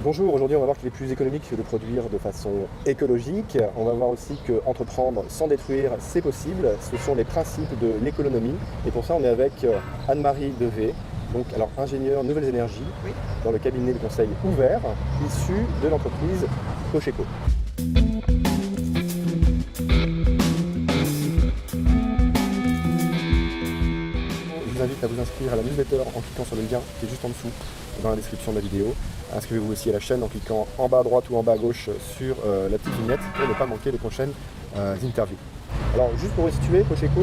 Bonjour, aujourd'hui on va voir qu'il est plus économique de produire de façon écologique. On va voir aussi que entreprendre sans détruire, c'est possible. Ce sont les principes de l'économie. Et pour ça, on est avec Anne-Marie Devé, donc alors ingénieure nouvelles énergies Oui. dans le cabinet de conseil ouvert, issu de l'entreprise Cocheco. Je vous invite à vous inscrire à la newsletter en cliquant sur le lien qui est juste en dessous dans la description de la vidéo. Inscrivez-vous aussi à la chaîne en cliquant en bas à droite ou en bas à gauche sur la petite vignette pour ne pas manquer les prochaines interviews. Alors juste pour resituer, Cocheco,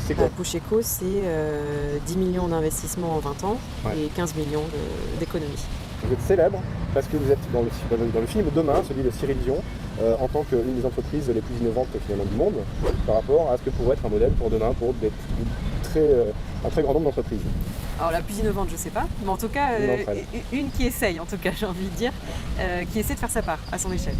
c'est quoi? Cocheco, c'est 10 millions d'investissements en 20 ans Ouais. et 15 millions d'économies. Vous êtes célèbre parce que vous êtes dans le film Demain, celui de Cyril Dion, en tant qu'une des entreprises les plus innovantes finalement du monde par rapport à ce que pourrait être un modèle pour demain pour un très grand nombre d'entreprises. Alors la plus innovante, je sais pas, mais en tout cas, Une d'entre elles. une qui essaye, en tout cas, j'ai envie de dire, qui essaie de faire sa part à son échelle.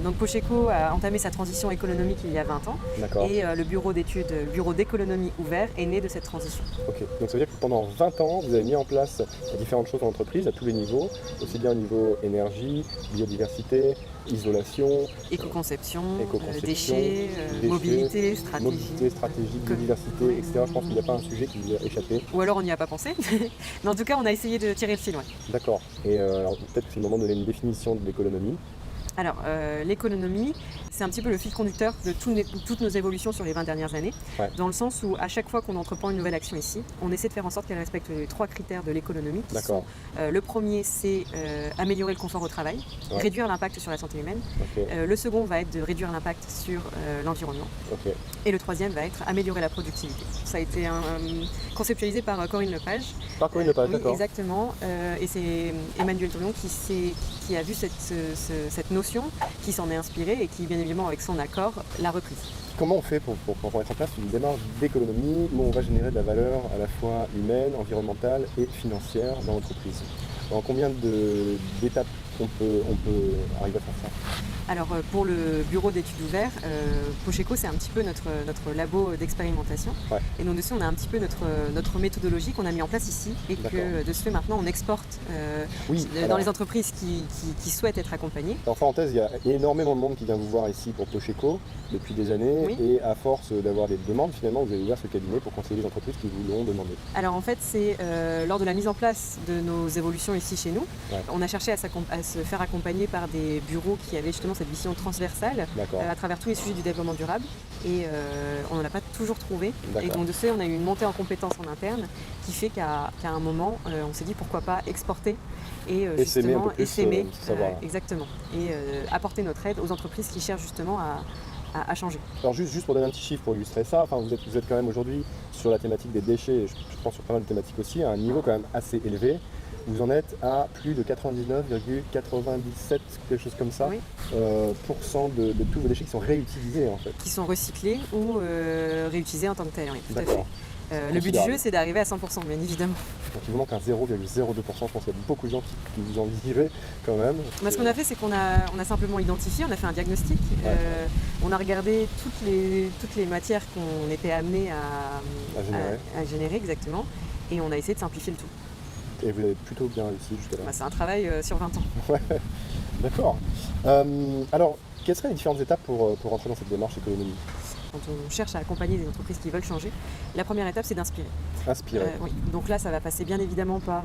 Donc Cocheco a entamé sa transition économique il y a 20 ans D'accord. et le bureau d'économie ouvert est né de cette transition. Ok, donc ça veut dire que pendant 20 ans, vous avez mis en place différentes choses en entreprise à tous les niveaux, aussi bien au niveau énergie, biodiversité, isolation, Éco-conception, éco-conception, déchets, mobilité, stratégie, biodiversité, etc. Je pense qu'il n'y a pas un sujet qui vous a échappé. Ou alors on n'y a pas pensé, mais en tout cas on a essayé de tirer le fil. Ouais. D'accord. Et alors, peut-être que c'est le moment de donner une définition de l'économie. Alors, l'économie, c'est un petit peu le fil conducteur de toutes nos évolutions sur les 20 dernières années, Ouais. dans le sens où à chaque fois qu'on entreprend une nouvelle action ici, on essaie de faire en sorte qu'elle respecte les 3 critères de l'économie. Qui D'accord. sont, le premier, c'est améliorer le confort au travail, Ouais. réduire l'impact sur la santé humaine. Ok. Le second va être de réduire l'impact sur l'environnement. Ok. Et le troisième va être améliorer la productivité. Ça a été conceptualisé par Corinne Lepage. Parcours une page, Oui, d'accord. exactement. Et c'est Emmanuel Durion qui a vu cette notion, qui s'en est inspiré et qui, bien évidemment, avec son accord, l'a reprise. Comment on fait pour mettre en place une démarche d'économie où on va générer de la valeur à la fois humaine, environnementale et financière dans l'entreprise? En combien d'étapes on peut arriver à faire ça? Alors, pour le bureau d'études ouvertes, Cocheco, c'est un petit peu notre labo d'expérimentation. Ouais. Et donc, dessus, on a un petit peu notre méthodologie qu'on a mis en place ici et D'accord. que, de ce fait, maintenant, on exporte Oui, dans alors- les entreprises qui souhaitent être accompagnées. En parenthèse, il y a énormément de monde qui vient vous voir ici pour Cocheco depuis des années, Oui. et à force d'avoir des demandes, finalement, vous avez ouvert ce cabinet pour conseiller les entreprises qui vous l'ont demandé. Alors en fait, c'est lors de la mise en place de nos évolutions ici chez nous, Ouais. on a cherché à se faire accompagner par des bureaux qui avaient justement cette vision transversale D'accord. à travers tous les sujets du développement durable. Et on n'en a pas toujours trouvé. D'accord. Et donc de ce fait, on a eu une montée en compétences en interne qui fait qu'à un moment, on s'est dit pourquoi pas exporter et Et s'aimer un peu justement plus, s'aimer, ce savoir. exactement, et apporter notre aide aux entreprises qui cherchent justement à changer. Alors juste pour donner un petit chiffre pour illustrer ça, enfin, vous êtes quand même aujourd'hui sur la thématique des déchets, et je pense sur pas mal de thématiques aussi, à un niveau quand même assez élevé. Vous en êtes à plus de 99,97, quelque chose comme ça, Oui. pourcent de tous vos déchets qui sont réutilisés en fait. Qui sont recyclés ou réutilisés en tant que tels, oui, tout à fait. D'accord. Le but du jeu, c'est d'arriver à 100%, bien évidemment. Donc il vous manque un 0,02%, je pense qu'il y a beaucoup de gens qui vous en diraient quand même. Moi, ce qu'on a fait, c'est qu'on a simplement identifié, on a fait un diagnostic, Ouais. on a regardé toutes les matières qu'on était amené à générer, exactement, et on a essayé de simplifier le tout. Et vous avez plutôt bien réussi jusqu'à là. Bah, c'est un travail sur 20 ans. Ouais, d'accord. Alors, quelles seraient les différentes étapes pour entrer dans cette démarche économique? Quand on cherche à accompagner des entreprises qui veulent changer, la première étape, c'est d'inspirer. Inspirer. Oui. Donc là, ça va passer bien évidemment par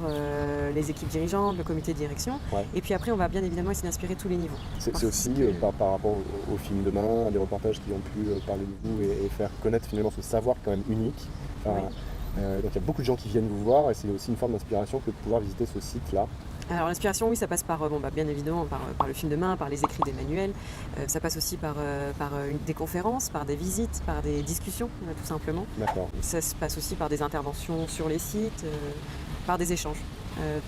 les équipes dirigeantes, le comité de direction, Ouais. et puis après, on va bien évidemment essayer d'inspirer tous les niveaux. C'est Parce aussi que- par rapport au film Demain, à des reportages qui ont pu parler de vous et faire connaître finalement ce savoir quand même unique. Enfin, donc il y a beaucoup de gens qui viennent vous voir, et c'est aussi une forme d'inspiration que de pouvoir visiter ce site-là. Alors l'inspiration, oui, ça passe par, bien évidemment, par le film Demain, par les écrits d'Emmanuel. Ça passe aussi par des conférences, par des visites, par des discussions, tout simplement. D'accord. Ça se passe aussi par des interventions sur les sites, par des échanges.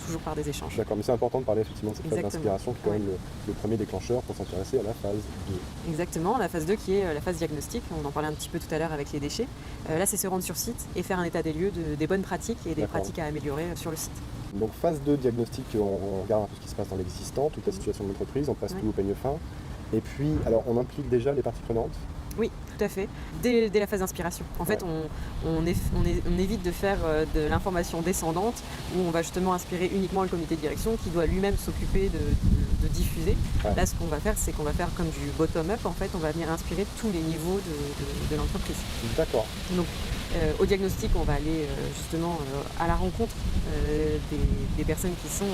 Toujours par des échanges. D'accord, mais c'est important de parler effectivement de cette phase Exactement. d'inspiration qui est quand Ouais. même le premier déclencheur pour s'intéresser à la phase 2. Exactement, la phase 2 qui est la phase diagnostic, on en parlait un petit peu tout à l'heure avec les déchets. Là, c'est se rendre sur site et faire un état des lieux des bonnes pratiques et des D'accord. pratiques à améliorer sur le site. Donc phase 2 diagnostic, on regarde un peu ce qui se passe dans l'existant, toute la situation de l'entreprise, on passe Ouais. tout au peigne fin. Et puis, alors on implique déjà les parties prenantes. Oui, tout à fait. Dès la phase d'inspiration. En fait, on évite de faire de l'information descendante où on va justement inspirer uniquement le comité de direction qui doit lui-même s'occuper de diffuser. Ouais. Là, ce qu'on va faire, c'est qu'on va faire comme du bottom-up. En fait, on va venir inspirer tous les niveaux de l'entreprise. D'accord. Donc, au diagnostic, on va aller justement à la rencontre des personnes qui sont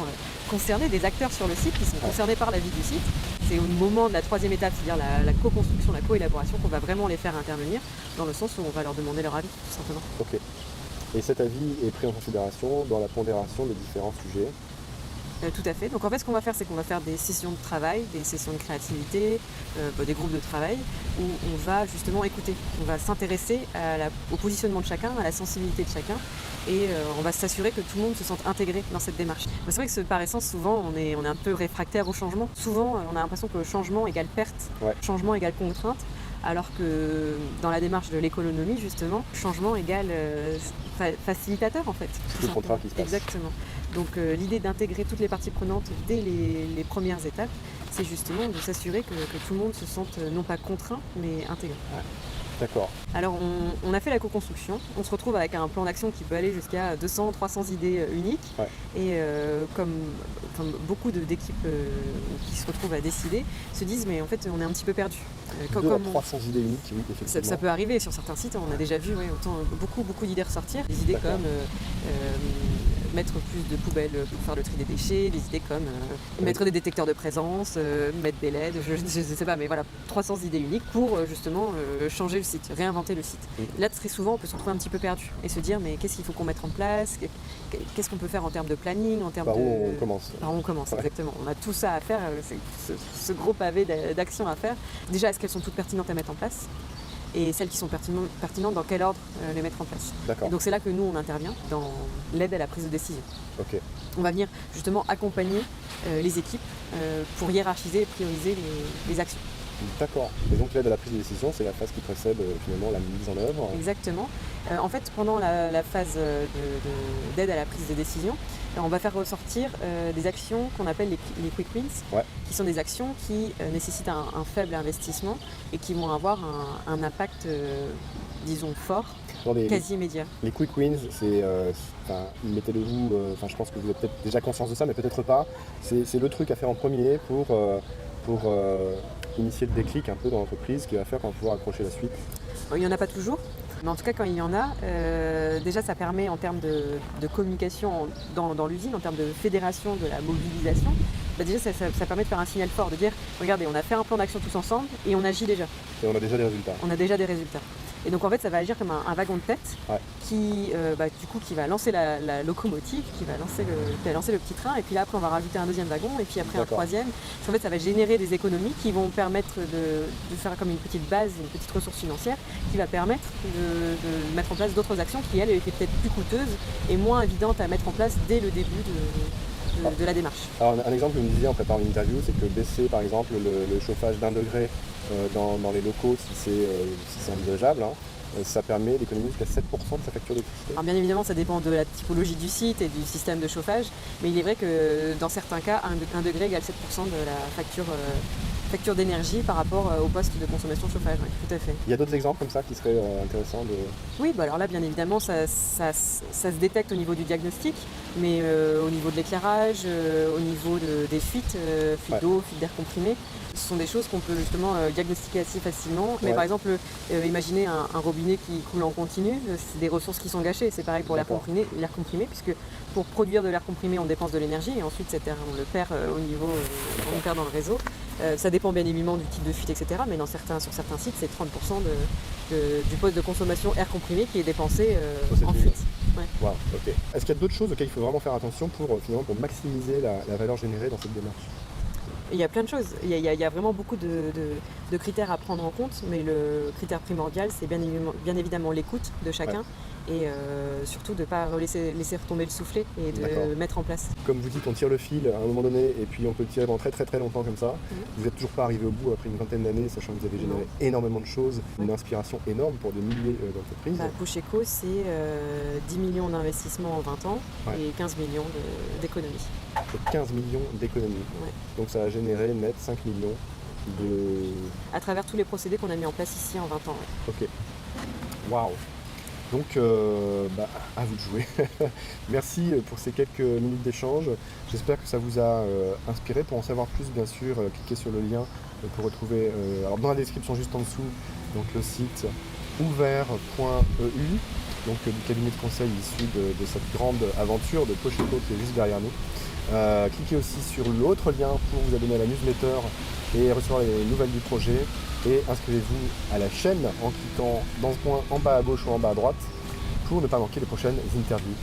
concernées, des acteurs sur le site, qui sont concernés par la vie du site. C'est au moment de la troisième étape, c'est-à-dire la co-construction, la co-élaboration, qu'on va vraiment les faire intervenir, dans le sens où on va leur demander leur avis, tout simplement. Ok. Et cet avis est pris en considération dans la pondération des différents sujets. Tout à fait. Donc en fait, ce qu'on va faire, c'est qu'on va faire des sessions de travail, des sessions de créativité, des groupes de travail, où on va justement écouter. On va s'intéresser au positionnement de chacun, à la sensibilité de chacun, et on va s'assurer que tout le monde se sente intégré dans cette démarche. Mais c'est vrai que par essence, souvent, on est un peu réfractaire au changement. Souvent, on a l'impression que le changement égale perte, changement égale contrainte. Alors que dans la démarche de l'économie, justement, changement égale facilitateur en fait. C'est le contraire qui se passe. Exactement. Donc l'idée d'intégrer toutes les parties prenantes dès les premières étapes, c'est justement de s'assurer que tout le monde se sente non pas contraint, mais intégré. Ouais. D'accord. Alors on a fait la co-construction, on se retrouve avec un plan d'action qui peut aller jusqu'à 200, 300 idées uniques. Ouais. Et comme beaucoup d'équipes qui se retrouvent à décider, se disent mais en fait on est un petit peu perdu. 300 idées uniques, oui, effectivement. Ça peut arriver sur certains sites, on a déjà vu autant, beaucoup d'idées ressortir. Des idées comme mettre plus de poubelles pour faire le tri des déchets, des idées comme mettre des détecteurs de présence, mettre des LED, je ne sais pas, mais voilà, 300 idées uniques pour justement changer le site, réinventer le site. Là, très souvent, on peut se retrouver un petit peu perdu et se dire mais qu'est-ce qu'il faut qu'on mette en place, qu'est-ce qu'on peut faire en termes de planning, en termes Par où on commence. Par où on commence, exactement. On a tout ça à faire, c'est ce gros pavé d'actions à faire. Déjà, est-ce qu'elles sont toutes pertinentes à mettre en place ? Et celles qui sont pertinentes, dans quel ordre les mettre en place. D'accord. Et donc c'est là que nous, on intervient dans l'aide à la prise de décision. Okay. On va venir justement accompagner les équipes pour hiérarchiser et prioriser les actions. D'accord. Et donc l'aide à la prise de décision, c'est la phase qui précède finalement la mise en œuvre. Exactement. En fait, pendant la phase d'aide à la prise de décision, on va faire ressortir des actions qu'on appelle les quick wins, qui sont des actions qui nécessitent un faible investissement et qui vont avoir un impact, disons, fort, quasi immédiat. Les quick wins, c'est, mettez-le vous, je pense que vous avez peut-être déjà conscience de ça, mais peut-être pas. C'est le truc à faire en premier pour initier le déclic un peu dans l'entreprise qui va faire qu'on va pouvoir accrocher la suite. Il n'y en a pas toujours, mais en tout cas quand il y en a, déjà ça permet en termes de communication dans l'usine, en termes de fédération de la mobilisation, déjà ça permet de faire un signal fort, de dire regardez on a fait un plan d'action tous ensemble et on agit déjà. Et on a déjà des résultats. On a déjà des résultats. Et donc en fait ça va agir comme un wagon de tête qui va lancer la locomotive, qui va lancer le petit train, et puis là après on va rajouter un deuxième wagon, et puis après un troisième. En fait ça va générer des économies qui vont permettre de faire comme une petite base, une petite ressource financière qui va permettre de mettre en place d'autres actions qui elles étaient peut-être plus coûteuses et moins évidentes à mettre en place dès le début de la démarche. Alors un exemple que vous me disiez en préparant l'interview, c'est que baisser par exemple le chauffage d'1 degré dans les locaux, si c'est envisageable, ça permet d'économiser jusqu'à 7% de sa facture d'électricité. Alors bien évidemment ça dépend de la typologie du site et du système de chauffage, mais il est vrai que dans certains cas 1 degré égale 7% de la facture d'énergie par rapport au poste de consommation de chauffage, tout à fait. Il y a d'autres exemples comme ça qui seraient intéressants de... Oui, alors là bien évidemment ça se détecte au niveau du diagnostic, mais au niveau de l'éclairage, au niveau des fuites d'eau, fuites d'air comprimé, ce sont des choses qu'on peut justement diagnostiquer assez facilement. Mais par exemple, imaginez un robinet qui coule en continu, c'est des ressources qui sont gâchées. C'est pareil pour l'air comprimé, puisque pour produire de l'air comprimé, on dépense de l'énergie et ensuite cet air, on le perd on le perd dans le réseau. Ça dépend bien évidemment du type de fuite, etc. Mais sur certains sites, c'est 30% du poste de consommation air comprimé qui est dépensé en fuite. Wow, okay. Est-ce qu'il y a d'autres choses auxquelles il faut vraiment faire attention pour maximiser la valeur générée dans cette démarche ? Il y a plein de choses. Il y a vraiment beaucoup de critères à prendre en compte, mais le critère primordial, c'est bien évidemment l'écoute de chacun et surtout de ne pas laisser retomber le soufflet et de mettre en place. Comme vous dites, on tire le fil à un moment donné et puis on peut le tirer pendant très très très longtemps comme ça. Vous n'êtes toujours pas arrivé au bout après une vingtaine d'années, sachant que vous avez généré énormément de choses, une inspiration énorme pour des milliers d'entreprises. Push-Eco, c'est 10 millions d'investissements en 20 ans et 15 millions d'économies. 15 millions d'économies. Donc ça a généré net 5 millions À travers tous les procédés qu'on a mis en place ici en 20 ans. Ouais. Ok. Waouh. Donc, à vous de jouer. Merci pour ces quelques minutes d'échange. J'espère que ça vous a inspiré. Pour en savoir plus, bien sûr, cliquez sur le lien pour retrouver, alors dans la description juste en dessous, donc le site ouvert.eu, donc du cabinet de conseil issu de cette grande aventure de Pocheco qui est juste derrière nous. Cliquez aussi sur l'autre lien pour vous abonner à la newsletter et recevoir les nouvelles du projet. Et inscrivez-vous à la chaîne en cliquant dans ce point en bas à gauche ou en bas à droite pour ne pas manquer les prochaines interviews.